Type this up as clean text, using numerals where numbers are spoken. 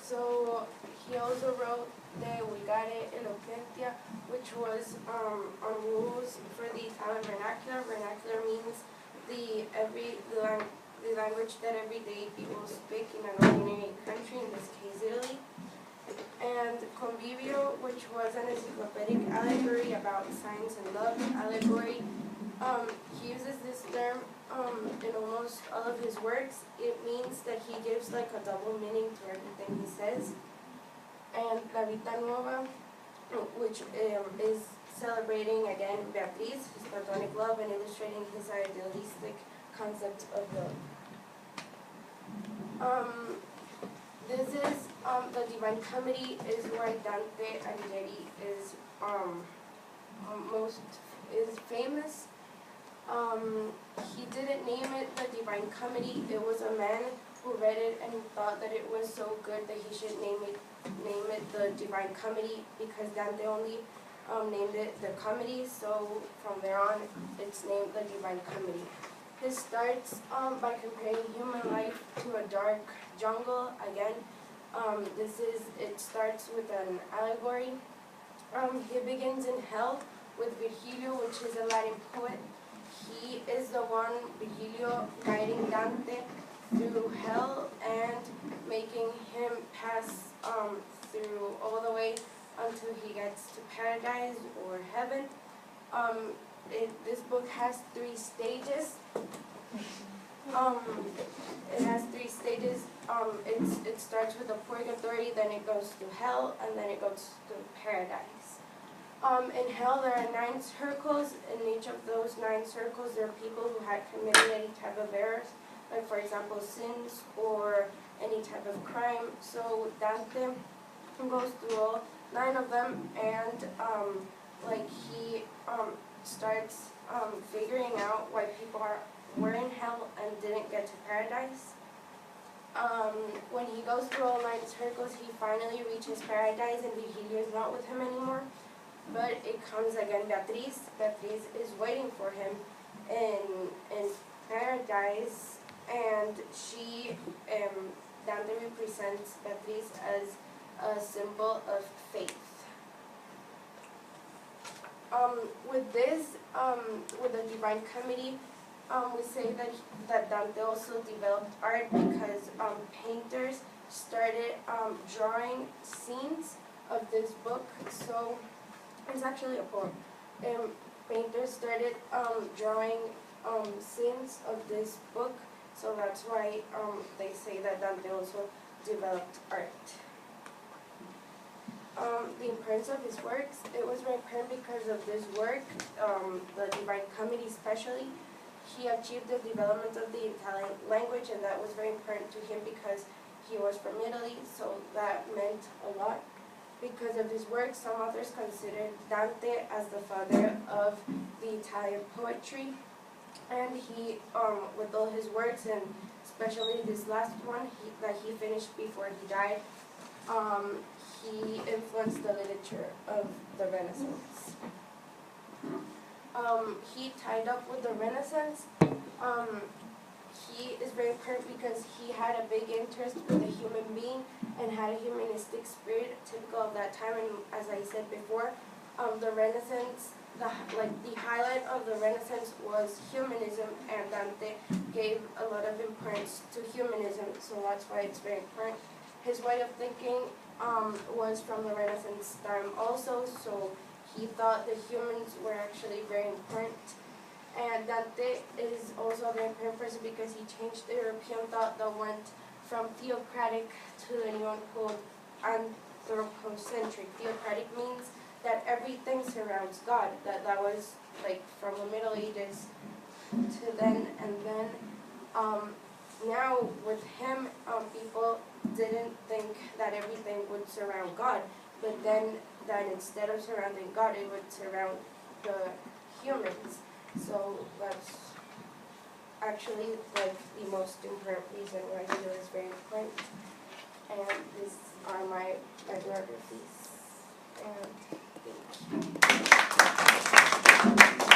So he also wrote De Vulgare Eloquentia, which was on rules for the Italian vernacular. Vernacular means the language that everyday people speak in an ordinary country, in this case Italy. And Convivio, which was an encyclopedic allegory about science and love. Allegory, he uses this term in almost all of his works. It means that he gives like a double meaning to everything he says. And La Vita Nuova, which is celebrating again Beatriz, his platonic love, and illustrating his idealistic concept of love. This is the Divine Comedy, is why Dante Alighieri is famous. He didn't name it the Divine Comedy. It was a man who read it and thought that it was so good that he should name it the Divine Comedy, because Dante only named it the Comedy. So from there on, it's named the Divine Comedy. It starts by comparing human life to a dark jungle. Again, it starts with an allegory. He begins in hell with Virgilio, which is a Latin poet. He is the one, Virgilio, guiding Dante through hell and making him pass through all the way until he gets to paradise or heaven. This book has 3 stages. It has 3 stages. It starts with the purgatory, then it goes to hell, and then it goes to paradise. In hell, there are 9 circles. In each of those 9 circles, there are people who had committed any type of errors, like for example sins or any type of crime. So Dante goes through all 9 of them, and he starts figuring out why people were in hell and didn't get to paradise. When he goes through all 9 circles, he finally reaches paradise, and Virgilio is not with him anymore. But it comes again Beatriz. Beatriz is waiting for him in paradise, and Dante represents Beatriz as a symbol of faith. With the Divine Comedy, we say that Dante also developed art because painters started drawing scenes of this book. So it's actually a poem. Painters started drawing scenes of this book, so that's why they say that Dante also developed art. The importance of his works, it was very important because of this work, the Divine Comedy especially. He achieved the development of the Italian language, and that was very important to him because he was from Italy, so that meant a lot. Because of his work, some authors considered Dante as the father of the Italian poetry, and he, with all his works, and especially this last one that he finished before he died, he influenced the literature of the Renaissance. He tied up with the Renaissance. He is very important because he had a big interest with the human being and had a humanistic spirit typical of that time. And as I said before, the Renaissance, the highlight of the Renaissance was humanism, and Dante gave a lot of importance to humanism, so that's why it's very important. His way of thinking was from the Renaissance time also, so he thought the humans were actually very important. And Dante is also a very important person because he changed the European thought that went from theocratic to the new one called anthropocentric. Theocratic means that everything surrounds God. That was like from the Middle Ages to then, and then now with him, people didn't think that everything would surround God, but then that instead of surrounding God, it would surround the humans. So that's actually like the most important reason why he was very important. And these are my biographies. And thank you.